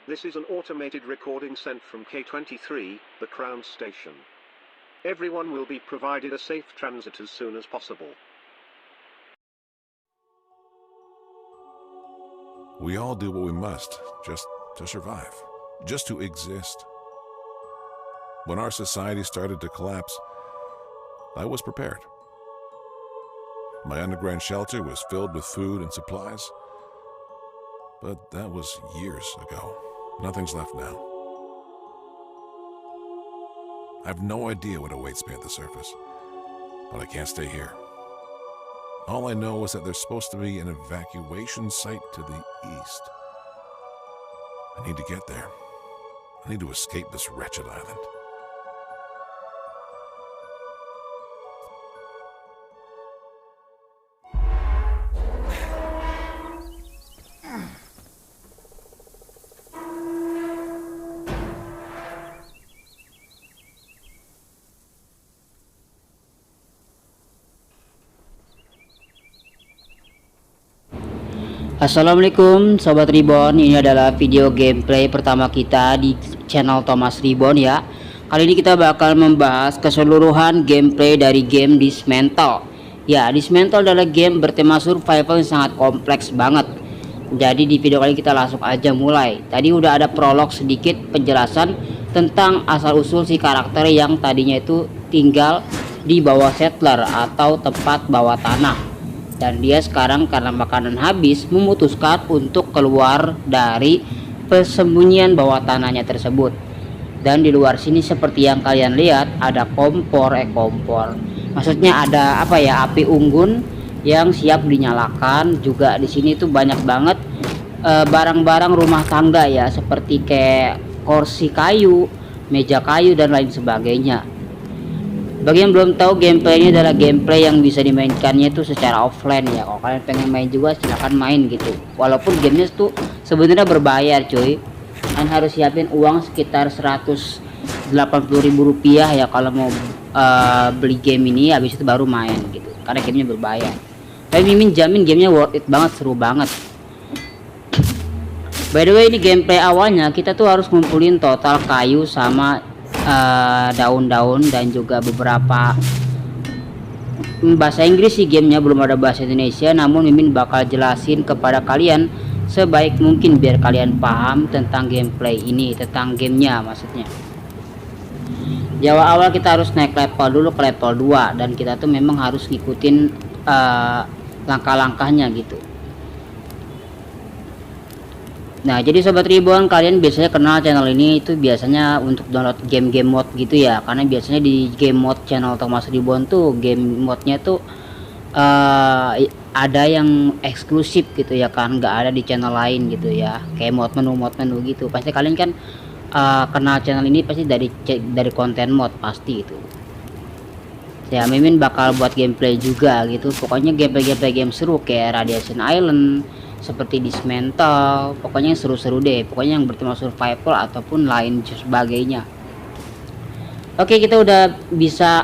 This is an automated recording sent from K23, the Crown Station. Everyone will be provided a safe transit as soon as possible. We all do what we must, just to survive, just to exist. When our society started to collapse, I was prepared. My underground shelter was filled with food and supplies, but that was years ago. Nothing's left now. I have no idea what awaits me at the surface, but I can't stay here. All I know is that there's supposed to be an evacuation site to the east. I need to get there. I need to escape this wretched island. Assalamualaikum Sobat Reborn, ini adalah video gameplay pertama kita di channel Thomas Reborn ya. Kali ini kita bakal membahas keseluruhan gameplay dari game Dismantle. Ya, Dismantle adalah game bertema survival yang sangat kompleks banget. Jadi di video kali kita langsung aja mulai. Tadi udah ada prolog sedikit penjelasan tentang asal-usul si karakter yang tadinya itu tinggal di bawah settler atau tempat bawah tanah. Dan dia sekarang karena makanan habis memutuskan untuk keluar dari persembunyian bawah tanahnya tersebut. Dan di luar sini seperti yang kalian lihat ada kompor, maksudnya ada apa ya, api unggun yang siap dinyalakan. Juga di sini tuh banyak banget barang-barang rumah tangga ya, seperti kayak kursi kayu, meja kayu dan lain sebagainya. Bagi yang belum tahu, gameplay ini adalah gameplay yang bisa dimainkannya itu secara offline ya. Kalau kalian pengen main juga silahkan main gitu. Walaupun gamenya tuh sebenarnya berbayar cuy. Kalian harus siapin uang sekitar 180.000 rupiah ya kalau mau beli game ini, habis itu baru main gitu. Karena gamenya berbayar. Tapi Mimin jamin gamenya worth it banget, seru banget. By the way, ini gameplay awalnya kita tuh harus ngumpulin total kayu sama daun-daun dan juga beberapa bahasa Inggris sih gamenya, belum ada bahasa Indonesia. Namun Mimin bakal jelasin kepada kalian sebaik mungkin biar kalian paham tentang gameplay ini, tentang gamenya maksudnya. Di awal kita harus naik level dulu ke level 2 dan kita tuh memang harus ngikutin langkah-langkahnya gitu. Nah, jadi Sobat Reborn, kalian biasanya kenal channel ini itu biasanya untuk download game-game mod gitu ya. Karena biasanya di game mod channel Thomas Reborn tuh game modnya tuh ada yang eksklusif gitu ya kan, nggak ada di channel lain gitu ya. Kayak mod menu gitu. Pasti kalian kan kenal channel ini pasti dari konten mod pasti itu. Ya, Mimin bakal buat gameplay juga gitu. Pokoknya gameplay game seru kayak Radiation Island, seperti Dismantle, pokoknya yang seru-seru deh, pokoknya yang bertema survival ataupun lain sebagainya. Oke, kita udah bisa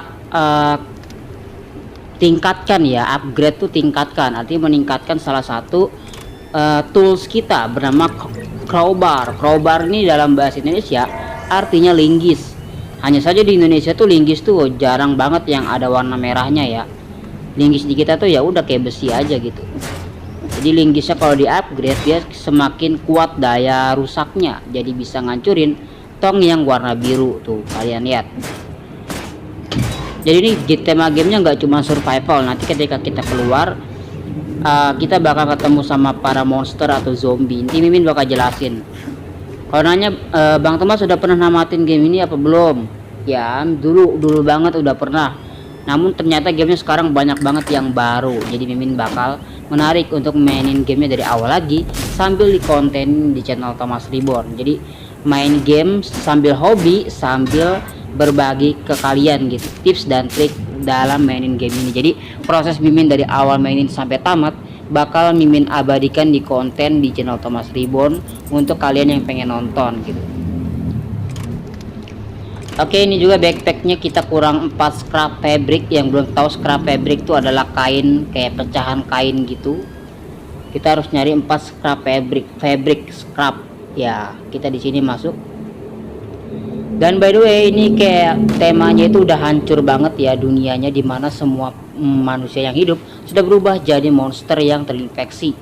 tingkatkan ya, upgrade tuh tingkatkan, artinya meningkatkan salah satu tools kita bernama crowbar. Crowbar ini dalam bahasa Indonesia artinya linggis. Hanya saja di Indonesia tuh linggis tuh jarang banget yang ada warna merahnya ya. Linggis di kita tuh ya udah kayak besi aja gitu. Jadi linggisnya kalau di upgrade dia semakin kuat daya rusaknya, jadi bisa ngancurin tong yang warna biru tuh kalian lihat. Jadi ini tema gamenya nggak cuma survival, nanti ketika kita keluar kita bakal ketemu sama para monster atau zombie. Nanti Mimin bakal jelasin. Kalau nanya Bang Thomas sudah pernah namatin game ini apa belum? Ya dulu banget udah pernah. Namun ternyata gamenya sekarang banyak banget yang baru. Jadi Mimin bakal menarik untuk mainin gamenya dari awal lagi sambil di konten di channel Thomas Reborn. Jadi main game sambil hobi, sambil berbagi ke kalian gitu tips dan trik dalam mainin game ini. Jadi proses Mimin dari awal mainin sampai tamat bakal Mimin abadikan di konten di channel Thomas Reborn untuk kalian yang pengen nonton gitu. Oke, ini juga backpacknya kita kurang 4 scrap fabric. Yang belum tahu scrap fabric itu adalah kain, kayak pecahan kain gitu. Kita harus nyari 4 scrap fabric scrap Ya, kita di sini masuk. Dan by the way, ini kayak temanya itu udah hancur banget ya dunianya, dimana semua manusia yang hidup sudah berubah jadi monster yang terinfeksi.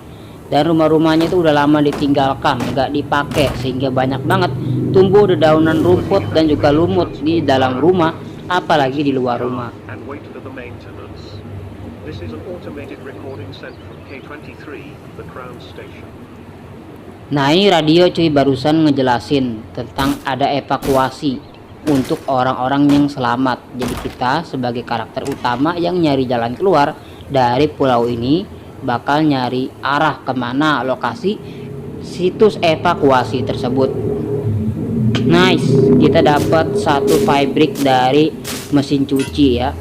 Dan rumah-rumahnya itu udah lama ditinggalkan, nggak dipakai, sehingga banyak banget tumbuh dedaunan rumput dan juga lumut di dalam rumah, apalagi di luar rumah. And wait for the maintenance. This is an automated recording sent from K23, the Crown Station. Nah, ini radio cuy barusan ngejelasin tentang ada evakuasi untuk orang-orang yang selamat. Jadi kita sebagai karakter utama yang nyari jalan keluar dari pulau ini bakal nyari arah kemana lokasi situs evakuasi tersebut. Nice, kita dapat satu fabric dari mesin cuci ya.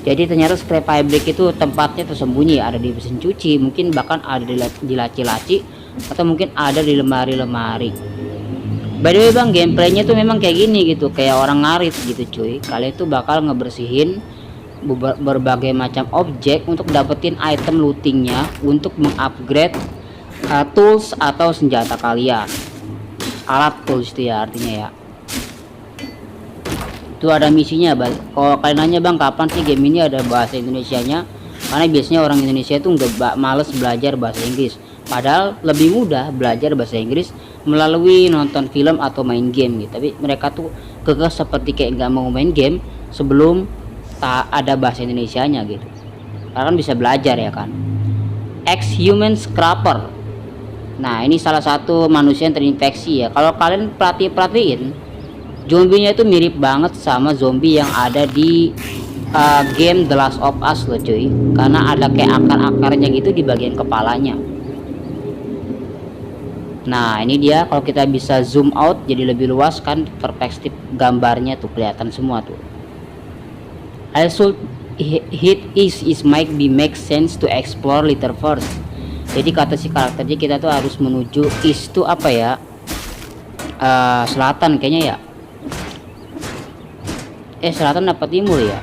Jadi ternyata scrap fabric itu tempatnya tersembunyi, ada di mesin cuci, mungkin bahkan ada di laci-laci, atau mungkin ada di lemari-lemari. By the way bang, gameplaynya tuh memang kayak gini gitu, kayak orang ngarit gitu cuy. Kalian tuh bakal ngebersihin berbagai macam objek untuk dapetin item lootingnya untuk mengupgrade tools atau senjata kalian. Alat tools itu ya artinya ya. Itu ada misinya bang. Kalau kalian nanya bang kapan sih game ini ada bahasa Indonesianya, karena biasanya orang Indonesia itu nggak males belajar bahasa Inggris, padahal lebih mudah belajar bahasa Inggris melalui nonton film atau main game gitu. Tapi mereka tuh kekeh seperti kayak nggak mau main game sebelum tak ada bahasa Indonesianya gitu, karena kan bisa belajar ya kan. Ex-human scrapper. Nah, ini salah satu manusia yang terinfeksi ya. Kalau kalian perhatiin zombinya itu mirip banget sama zombie yang ada di game The Last of Us loh cuy, karena ada kayak akar-akarnya gitu di bagian kepalanya. Nah, ini dia, kalau kita bisa zoom out jadi lebih luas kan perspektif gambarnya tuh kelihatan semua tuh. I should hit is might be make sense to explore later first. Jadi kata si karakternya kita tuh harus menuju east tuh apa ya, selatan kayaknya ya. Selatan dapat timur ya.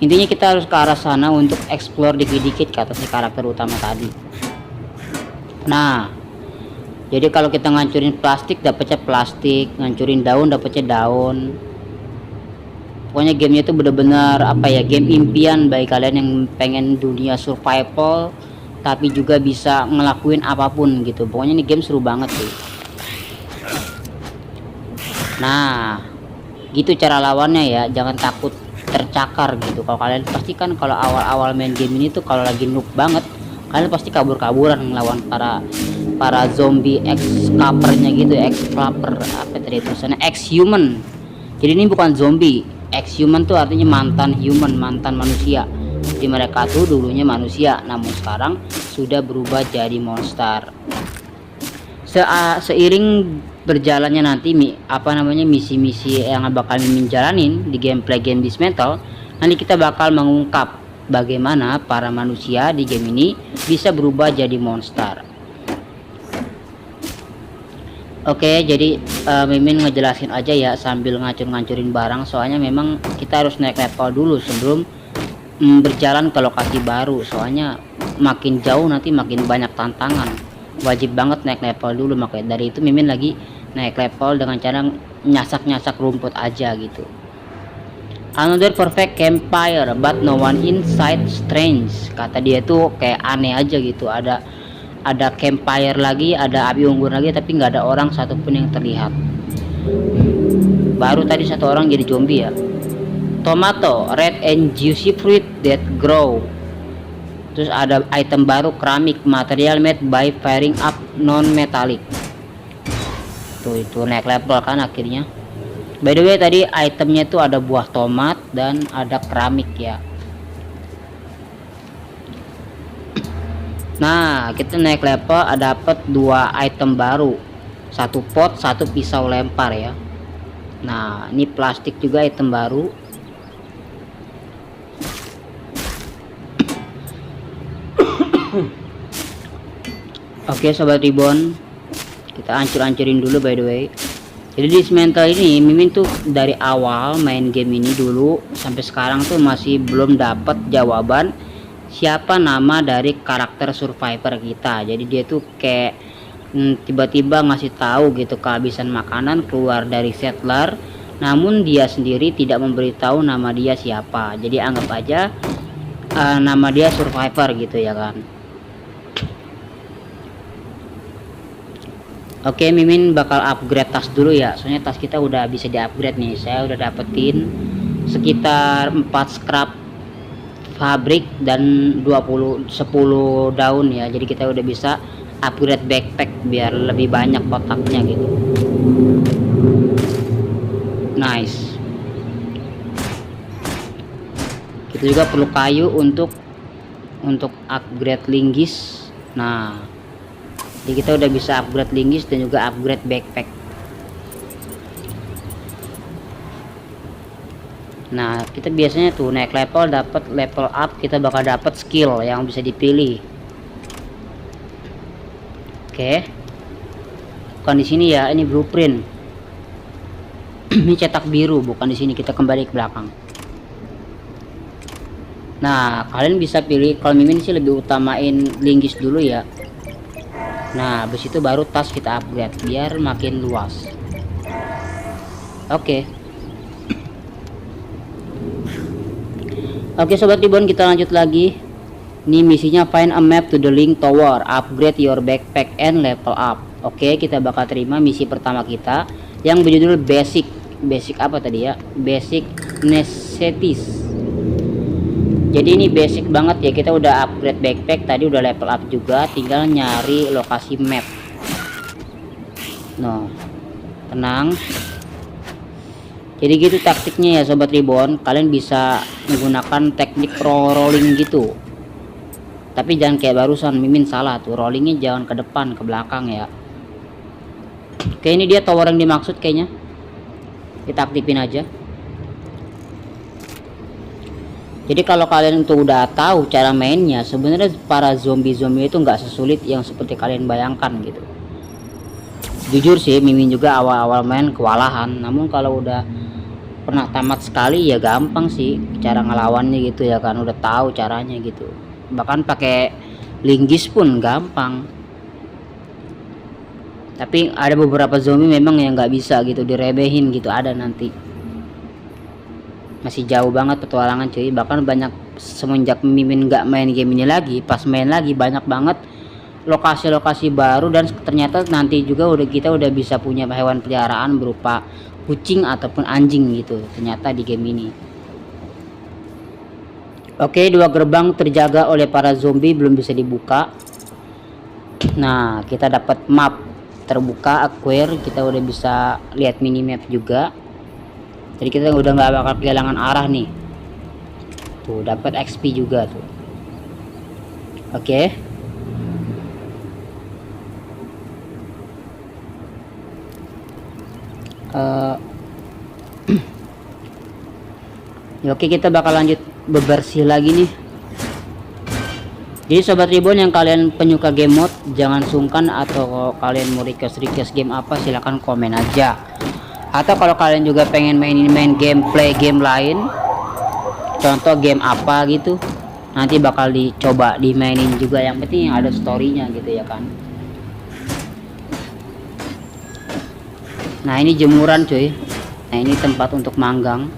Intinya kita harus ke arah sana untuk explore dikit-dikit kata si karakter utama tadi. Nah, jadi kalau kita ngancurin plastik dapatnya plastik, ngancurin daun dapatnya daun. Pokoknya gamenya itu bener-bener apa ya, game impian bagi kalian yang pengen dunia survival tapi juga bisa ngelakuin apapun gitu. Pokoknya ini game seru banget sih. Nah, gitu cara lawannya ya, jangan takut tercakar gitu. Kalau kalian pasti kan kalau awal-awal main game ini tuh kalau lagi noob banget, kalian pasti kabur-kaburan ngelawan para zombie ex-scrappernya gitu, ex-scrapper apa tadi tulisannya ex-human. Jadi ini bukan zombie, ex-human tuh artinya mantan human, mantan manusia. Jadi mereka tuh dulunya manusia, namun sekarang sudah berubah jadi monster. Seiring berjalannya nanti misi-misi yang bakal mimin jalanin di gameplay game Dismantle, nanti kita bakal mengungkap bagaimana para manusia di game ini bisa berubah jadi monster. Oke, jadi mimin ngejelasin aja ya sambil ngacur-ngacurin barang, soalnya memang kita harus naik level dulu sebelum berjalan ke lokasi baru, soalnya makin jauh nanti makin banyak tantangan. Wajib banget naik level dulu, makanya dari itu mimin lagi naik level dengan cara nyasak-nyasak rumput aja gitu. Another perfect campfire but no one inside, strange. Kata dia tuh kayak aneh aja gitu, ada campfire lagi, ada api unggun lagi, tapi nggak ada orang satupun yang terlihat. Baru tadi satu orang jadi zombie ya. Tomato, red and juicy fruit that grow. Terus ada item baru, keramik, material made by firing up non-metallic. Tuh, itu naik level kan akhirnya. By the way tadi itemnya tuh ada buah tomat dan ada keramik ya. Nah, kita naik level, dapat 2 item baru, satu pot, satu pisau lempar ya. Nah, ini plastik juga item baru. Oke sobat Ribbon, kita hancur-hancurin dulu by the way. Jadi di Dismantle ini mimin tuh dari awal main game ini dulu sampai sekarang tuh masih belum dapat jawaban siapa nama dari karakter survivor kita. Jadi dia tuh kayak tiba-tiba ngasih tahu gitu kehabisan makanan keluar dari settler, namun dia sendiri tidak memberitahu nama dia siapa. Jadi anggap aja nama dia survivor gitu ya kan. Oke, Mimin bakal upgrade tas dulu ya, soalnya tas kita udah bisa di upgrade nih. Saya udah dapetin sekitar 4 scrap fabrik dan 10 daun ya, jadi kita udah bisa upgrade backpack biar lebih banyak kotaknya gitu. Nice. Kita juga perlu kayu untuk upgrade linggis. Nah, jadi kita udah bisa upgrade linggis dan juga upgrade backpack. Nah, kita biasanya tuh naik level, dapat level up, kita bakal dapat skill yang bisa dipilih. Oke. Bukan di sini ya, ini blueprint. Ini cetak biru, bukan di sini. Kita kembali ke belakang. Nah, kalian bisa pilih. Kalau Mimin sih lebih utamain linggis dulu ya. Nah, habis itu baru tas kita upgrade biar makin luas. Oke. Oke Sobat Ribbon, kita lanjut lagi. Ini misinya find a map to the link tower, upgrade your backpack and level up. Oke, kita bakal terima misi pertama kita yang berjudul basic apa tadi ya, basic necessities. Jadi ini basic banget ya, kita udah upgrade backpack tadi, udah level up juga, tinggal nyari lokasi map. No, tenang. Jadi gitu taktiknya ya Sobat Ribbon, kalian bisa menggunakan teknik rolling gitu. Tapi jangan kayak barusan, Mimin salah tuh, rollingnya jangan ke depan, ke belakang ya. Oke, ini dia tower yang dimaksud kayaknya. Kita aktifin aja. Jadi kalau kalian tuh udah tahu cara mainnya, sebenarnya para zombie itu nggak sesulit yang seperti kalian bayangkan gitu. Jujur sih, Mimin juga awal-awal main kewalahan, namun kalau udah pernah tamat sekali ya gampang sih cara ngelawannya gitu ya kan, udah tahu caranya gitu. Bahkan pakai linggis pun gampang. Tapi ada beberapa zombie memang yang nggak bisa gitu, direbehin gitu, ada nanti. Masih jauh banget petualangan cuy. Bahkan banyak semenjak Mimin nggak main game ini lagi, pas main lagi banyak banget lokasi-lokasi baru, dan ternyata nanti juga kita udah bisa punya hewan peliharaan berupa kucing ataupun anjing gitu ternyata di game ini. Oke, 2 gerbang terjaga oleh para zombie belum bisa dibuka. Nah, kita dapat map terbuka acquire, kita udah bisa lihat minimap juga. Jadi kita udah nggak bakal kehilangan arah nih. Tuh dapat XP juga tuh. Oke. Oke, kita bakal lanjut bebersih lagi nih. Jadi Sobat Ribbon yang kalian penyuka game mode, jangan sungkan, atau kalian mau request game apa silahkan komen aja. Atau kalau kalian juga pengen main gameplay game lain, contoh game apa gitu, nanti bakal dicoba dimainin juga. Yang penting ada storynya gitu ya kan. Nah ini jemuran cuy. Nah ini tempat untuk manggang.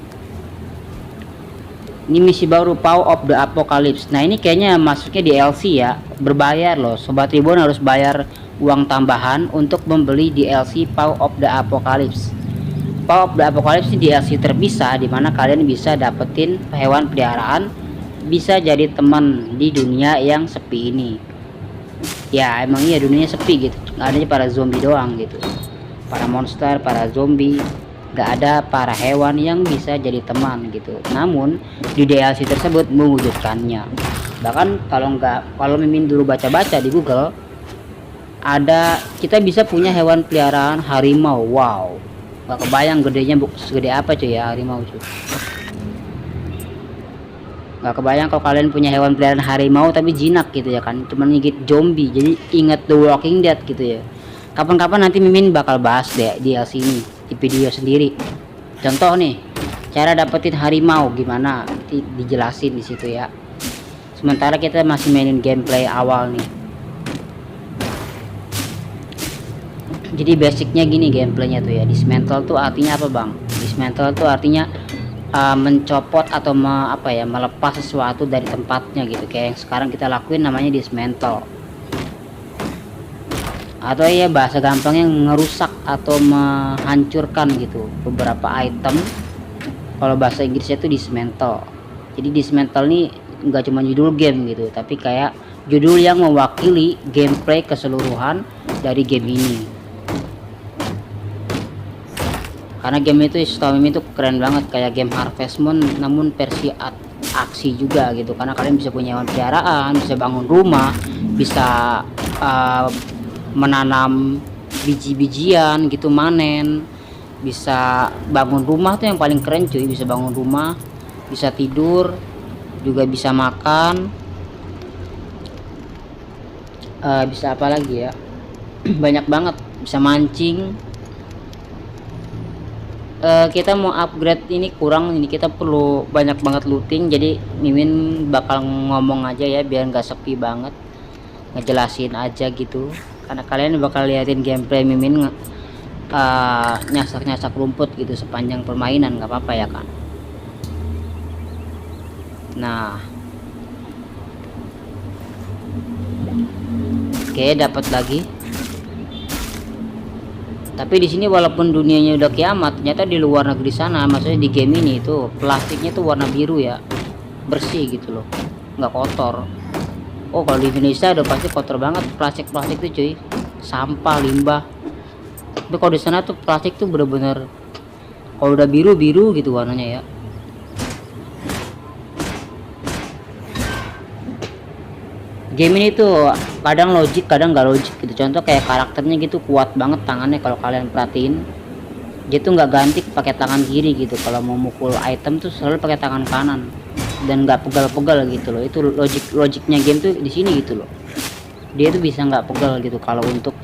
Ini misi baru Paw of the Apocalypse. Nah ini kayaknya masuknya DLC ya, berbayar loh. Sobat Ribbon harus bayar uang tambahan untuk membeli DLC Paw of the Apocalypse. Paw of the Apocalypse ini DLC terpisah, dimana kalian bisa dapetin hewan peliharaan, bisa jadi teman di dunia yang sepi ini. Ya emang iya dunianya sepi gitu, nggak adanya para zombie doang gitu, para monster, para zombie, nggak ada para hewan yang bisa jadi teman gitu. Namun di DLC tersebut mewujudkannya. Bahkan kalau Mimin dulu baca-baca di Google, ada kita bisa punya hewan peliharaan harimau. Wow, nggak kebayang gedenya segede apa cuy ya harimau cuy. Nggak kebayang kalau kalian punya hewan peliharaan harimau tapi jinak gitu ya kan, cuma ngigit zombie. Jadi ingat The Walking Dead gitu ya. Kapan-kapan nanti Mimin bakal bahas deh DLC ini di video sendiri. Contoh nih, cara dapetin harimau gimana, nanti dijelasin di situ ya. Sementara kita masih mainin gameplay awal nih. Jadi basicnya gini gameplaynya tuh ya. Dismantle tuh artinya apa bang? Dismantle tuh artinya mencopot atau melepas sesuatu dari tempatnya gitu, kayak yang sekarang kita lakuin namanya dismantle. Atau ya bahasa gampangnya ngerusak atau menghancurkan gitu beberapa item. Kalau bahasa Inggrisnya itu dismantle. Jadi dismantle nih nggak cuma judul game gitu, tapi kayak judul yang mewakili gameplay keseluruhan dari game ini. Karena game itu setahu itu keren banget, kayak game Harvest Moon namun versi aksi juga gitu. Karena kalian bisa punya hewan peliharaan, bisa bangun rumah, bisa menanam biji-bijian gitu, manen, bisa bangun rumah tuh yang paling keren cuy. Bisa bangun rumah, bisa tidur, juga bisa makan, bisa apa lagi ya, banyak banget, bisa mancing. Kita mau upgrade ini kurang, ini kita perlu banyak banget looting. Jadi Mimin bakal ngomong aja ya biar nggak sepi banget, ngejelasin aja gitu, karena kalian bakal liatin gameplay Mimin nyasak-nyasak rumput gitu sepanjang permainan, nggak apa-apa ya kan. Nah, oke, dapat lagi. Tapi di sini walaupun dunianya udah kiamat, ternyata di luar negeri sana, maksudnya di game ini itu plastiknya tuh warna biru ya, bersih gitu loh, nggak kotor. Oh, kalau di Indonesia udah pasti kotor banget plastik tuh cuy, sampah, limbah. Tapi kalau di sana tuh plastik tuh bener-bener kalau udah biru gitu warnanya ya. Game ini tuh kadang logik, kadang nggak logik gitu. Contoh kayak karakternya gitu kuat banget tangannya, kalau kalian perhatiin dia tuh nggak ganti pakai tangan kiri gitu. Kalau mau mukul item tuh selalu pakai tangan kanan dan nggak pegal-pegal gitu loh. Itu logiknya game tuh di sini gitu loh. Dia tuh bisa nggak pegal gitu kalau untuk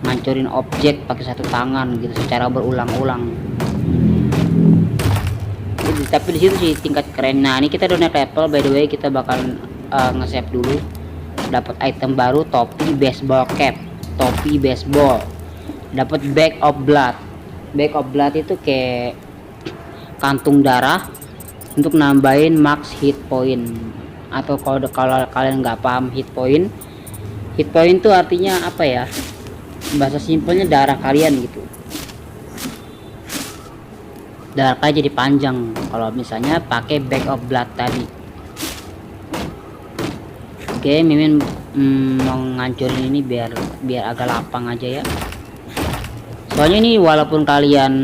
ngancurin objek pakai satu tangan gitu secara berulang-ulang. Tapi di situ sih tingkat keren. Nah, ini kita udah naik level, by the way. Kita bakal nge-save dulu. Dapat item baru, topi baseball cap, topi baseball. Dapat bag of blood. Bag of blood itu kayak kantung darah untuk nambahin max hit point. Atau kalau kalian nggak paham hit point itu artinya apa ya, bahasa simpelnya darah kalian gitu, darah kalian jadi panjang kalau misalnya pakai bag of blood tadi. Oke, Mimin mau ngancurin ini biar agak lapang aja ya. Soalnya ini walaupun kalian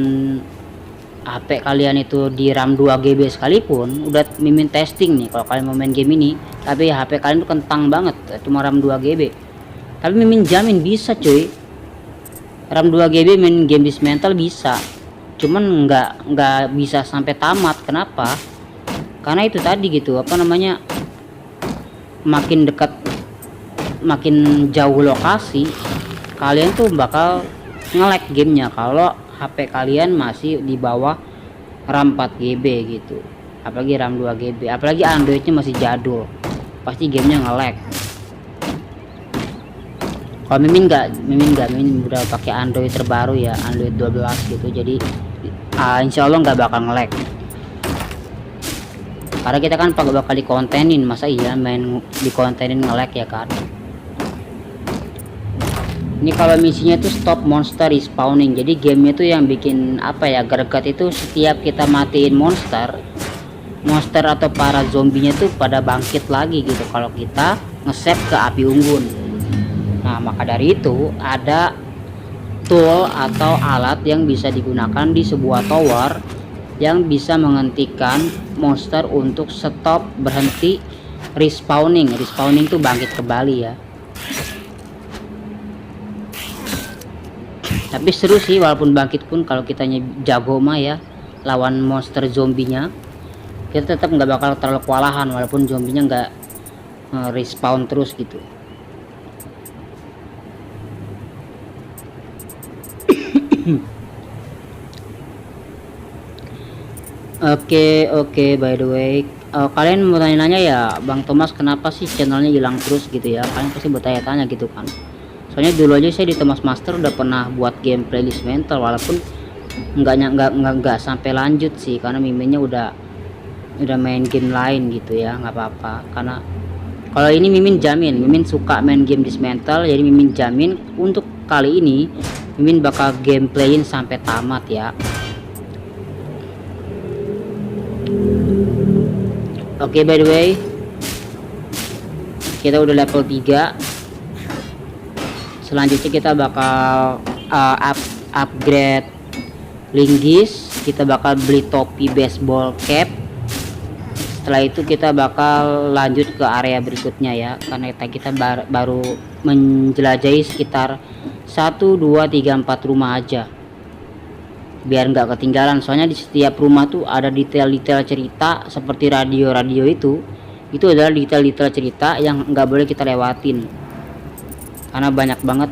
HP kalian itu di RAM 2GB sekalipun, udah Mimin testing nih kalau kalian mau main game ini, tapi HP kalian tuh kentang banget, cuma RAM 2GB. Tapi Mimin jamin bisa cuy. RAM 2GB main game dismantle bisa. Cuman nggak bisa sampai tamat. Kenapa? Karena itu tadi gitu, apa namanya, makin dekat, makin jauh lokasi, kalian tuh bakal nge-lag gamenya kalau HP kalian masih di bawah RAM 4GB gitu, apalagi RAM 2GB, apalagi Androidnya masih jadul, pasti gamenya nge-lag. Kalau Mimin udah pakai Android terbaru ya, Android 12 gitu, jadi insya Allah nggak bakal nge-lag. Karena kita kan bakal dikontenin, masa iya main dikontenin nge-lag ya kan. Ini kalau misinya tuh stop monster respawning. Jadi gamenya tuh yang bikin apa ya, greget itu setiap kita matiin monster atau para zombinya tuh pada bangkit lagi gitu kalau kita nge-save ke api unggun. Nah, maka dari itu ada tool atau alat yang bisa digunakan di sebuah tower yang bisa menghentikan monster untuk stop, berhenti respawning. Respawning tuh bangkit kembali ya. Tapi seru sih walaupun bangkit pun, kalau kita jago mah ya lawan monster zombinya, kita tetap nggak bakal terlalu kewalahan walaupun zombinya nggak respawn terus gitu. Oke, by the way, kalian mau tanya-nanya ya, Bang Thomas kenapa sih channelnya hilang terus gitu ya? Kalian pasti bertanya-tanya gitu kan. Soalnya dulu aja saya di Thomas Master udah pernah buat gameplay Dismantle, walaupun nggak sampai lanjut sih, karena miminnya udah main game lain gitu ya. Nggak apa-apa, karena kalau ini Mimin jamin, Mimin suka main game Dismantle, jadi Mimin jamin untuk kali ini Mimin bakal gameplayin sampai tamat ya. Oke, by the way, kita udah level 3. Selanjutnya kita bakal upgrade linggis, kita bakal beli topi baseball cap. Setelah itu kita bakal lanjut ke area berikutnya ya, karena kita baru menjelajahi sekitar 1, 2, 3, 4 rumah aja, biar nggak ketinggalan. Soalnya di setiap rumah tuh ada detail-detail cerita, seperti radio-radio itu adalah detail-detail cerita yang nggak boleh kita lewatin, karena banyak banget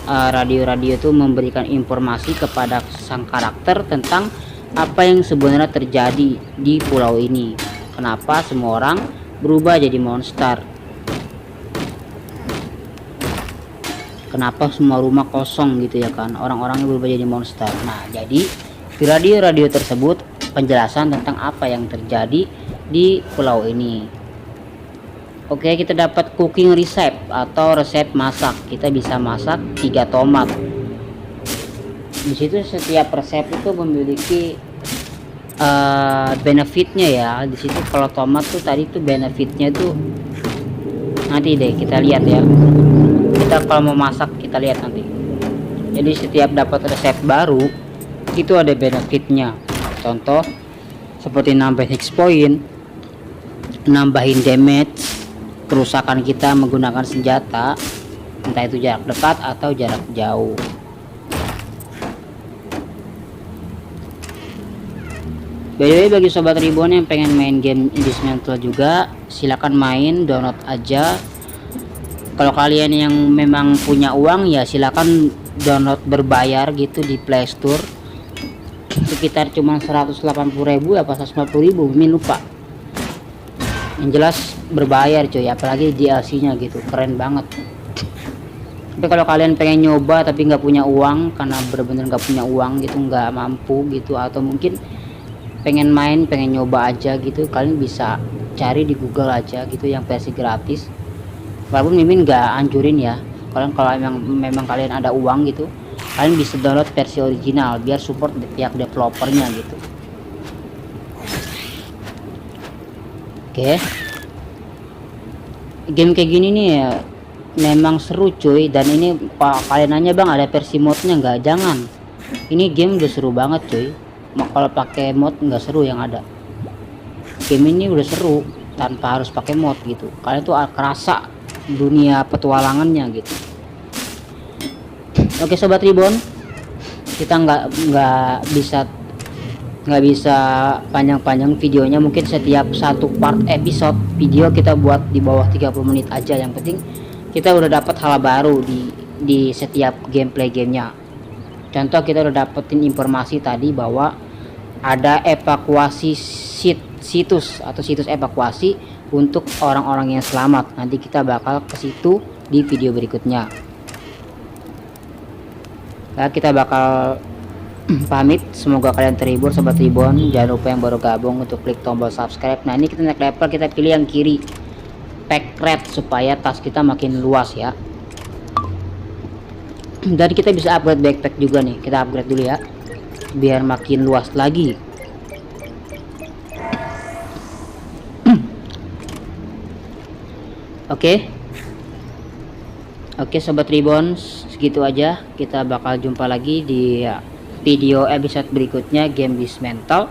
radio-radio itu memberikan informasi kepada sang karakter tentang apa yang sebenarnya terjadi di pulau ini. Kenapa semua orang berubah jadi monster, kenapa semua rumah kosong gitu ya kan, orang-orangnya berubah jadi monster. Nah, jadi di radio-radio tersebut penjelasan tentang apa yang terjadi di pulau ini. Oke, kita dapat cooking recipe atau resep masak. Kita bisa masak 3 tomat. Di situ setiap resep itu memiliki benefitnya ya. Di situ kalau tomat tuh tadi tuh benefitnya tuh nanti deh kita lihat ya. Kita kalau mau masak kita lihat nanti. Jadi setiap dapat resep baru itu ada benefitnya. Contoh seperti nambah hit point, nambahin damage, kerusakan kita menggunakan senjata, entah itu jarak dekat atau jarak jauh. By the way, bagi sobat Ribbon yang pengen main game Dismantle juga, silakan main, download aja. Kalau kalian yang memang punya uang ya silakan download berbayar gitu di Play Store. Sekitar cuma 180.000 apa 150.000, Mimin lupa. Yang jelas berbayar coy, apalagi DLC nya gitu, keren banget. Tapi kalau kalian pengen nyoba tapi nggak punya uang, karena bener-bener nggak punya uang gitu, nggak mampu gitu, atau mungkin pengen main, pengen nyoba aja gitu, kalian bisa cari di Google aja gitu yang versi gratis. Walaupun Mimin nggak anjurin ya, kalian kalau memang kalian ada uang gitu, kalian bisa download versi original biar support pihak developernya gitu. Oke, game kayak gini nih ya memang seru cuy. Dan ini kalian nanya bang ada versi modnya nggak? Jangan, ini game udah seru banget cuy. Kalau pakai mod nggak seru yang ada. Game ini udah seru tanpa harus pakai mod gitu, kalian tuh kerasa dunia petualangannya gitu. Oke sobat Ribbon, kita nggak bisa panjang-panjang videonya. Mungkin setiap satu part episode video kita buat di bawah 30 menit aja. Yang penting kita udah dapat hal baru di setiap gameplay gamenya. Contoh, kita udah dapetin informasi tadi bahwa ada evakuasi situs evakuasi untuk orang-orang yang selamat. Nanti kita bakal ke situ di video berikutnya. Nah, kita bakal pamit, semoga kalian terhibur sobat Ribbon. Jangan lupa yang baru gabung untuk klik tombol subscribe. Nah, ini kita naik level, kita pilih yang kiri, pack red, supaya tas kita makin luas ya. Dan kita bisa upgrade backpack juga nih, kita upgrade dulu ya biar makin luas lagi. Oke sobat Ribbon, segitu aja. Kita bakal jumpa lagi di video episode berikutnya game Dismantle.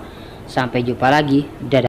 Sampai jumpa lagi, dadah.